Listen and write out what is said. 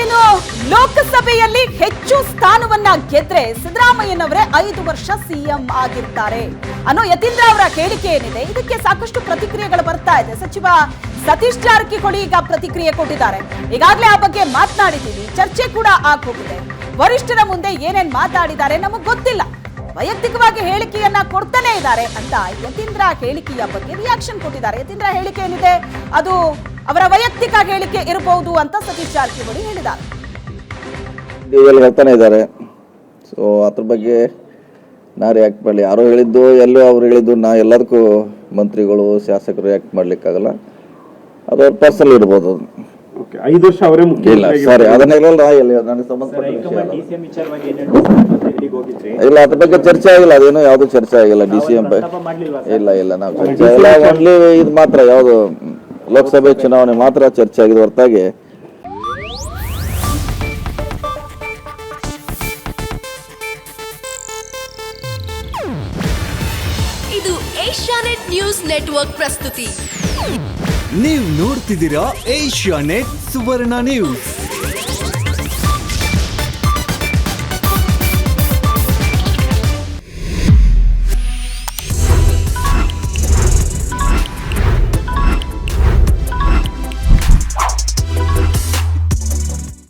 ಏನು ಲೋಕಸಭೆಯಲ್ಲಿ ಹೆಚ್ಚು ಸ್ಥಾನವನ್ನ ಗೆದ್ರೆ ಸಿದ್ದರಾಮಯ್ಯನವರೇ 5 ವರ್ಷ ಸಿಎಂ ಆಗಿರ್ತಾರೆ ಅನ್ನೋ ಯತೀಂದ್ರ ಅವರ ಹೇಳಿಕೆ ಏನಿದೆ, ಇದಕ್ಕೆ ಸಾಕಷ್ಟು ಪ್ರತಿಕ್ರಿಯೆಗಳು ಬರ್ತಾ ಇದೆ. ಸಚಿವ ಸತೀಶ್ ಜಾರಕಿಹೊಳಿ ಈಗ ಪ್ರತಿಕ್ರಿಯೆ ಕೊಟ್ಟಿದ್ದಾರೆ. ಈಗಾಗಲೇ ಆ ಬಗ್ಗೆ ಮಾತನಾಡಿದ್ದೀವಿ, ಚರ್ಚೆ ಕೂಡ ಆಗೋಗಿದೆ. ವರಿಷ್ಠರ ಮುಂದೆ ಏನೇನ್ ಮಾತಾಡಿದ್ದಾರೆ ನಮಗ್ ಗೊತ್ತಿಲ್ಲ, ವೈಯಕ್ತಿಕವಾಗಿ ಹೇಳಿಕೆಯನ್ನ ಕೊಡ್ತಾನೆ ಇದ್ದಾರೆ ಅಂತ ಯತೀಂದ್ರ ಹೇಳಿಕೆಯ ಬಗ್ಗೆ ರಿಯಾಕ್ಷನ್ ಕೊಟ್ಟಿದ್ದಾರೆ. ಯತೀಂದ್ರ ಹೇಳಿಕೆ ಏನಿದೆ ಅದು ಅವರ ವೈಯಕ್ತಿಕ ಹೇಳಿಕೆ ಇರಬಹುದು ಅಂತ ಸತೀಶ್ ಜಾರಕಿಹೊಳಿ ಹೇಳಿದ್ದಾರೆ. ಹೇಳ್ತಾನೆ ಇದ್ದಾರೆ. ಸೊ ಅದ್ರ ಬಗ್ಗೆ ನಾ ರಿಯಾಕ್ಟ್ ಮಾಡಲಿ, ಯಾರೋ ಹೇಳಿದ್ದು ಎಲ್ಲೋ ಅವ್ರು ಹೇಳಿದ್ದು ನಾ ಎಲ್ಲದಕ್ಕೂ ಮಂತ್ರಿಗಳು ಶಾಸಕರು ರಿಯಾಕ್ಟ್ ಮಾಡ್ಲಿಕ್ಕಾಗಲ್ಲ. ಅದು ಅವ್ರ ಪರ್ಸನಲ್ ಇರ್ಬೋದು. 5 ವರ್ಷ ಅವರೇ ಇಲ್ಲ ಸಾರಿ, ಅದನ್ನೆಲ್ಲ ನನಗೆ ಸಂಬಂಧಪಟ್ಟ ಇಲ್ಲ, ಅದ್ರ ಬಗ್ಗೆ ಚರ್ಚೆ ಆಗಿಲ್ಲ. ಅದೇನು ಯಾವ್ದು ಚರ್ಚೆ ಆಗಿಲ್ಲ. DCM ಇಲ್ಲ ನಾವು ಚರ್ಚೆ ಆಗಿಲ್ಲ. ಓನ್ಲಿ ಇದು ಮಾತ್ರ ಯಾವ್ದು ಲೋಕಸಭೆ ಚುನಾವಣೆ ಮಾತ್ರ ಚರ್ಚೆ ಆಗಿದೆ ಹೊರತಾಗಿ ಇದು ಏಷ್ಯಾನೆಟ್ ನ್ಯೂಸ್ ನೆಟ್ವರ್ಕ್ ಪ್ರಸ್ತುತಿ. ನೀವು ನೋಡ್ತಿದ್ದೀರಾ ಏಷ್ಯಾನೆಟ್ ಸುವರ್ಣ ನ್ಯೂಸ್.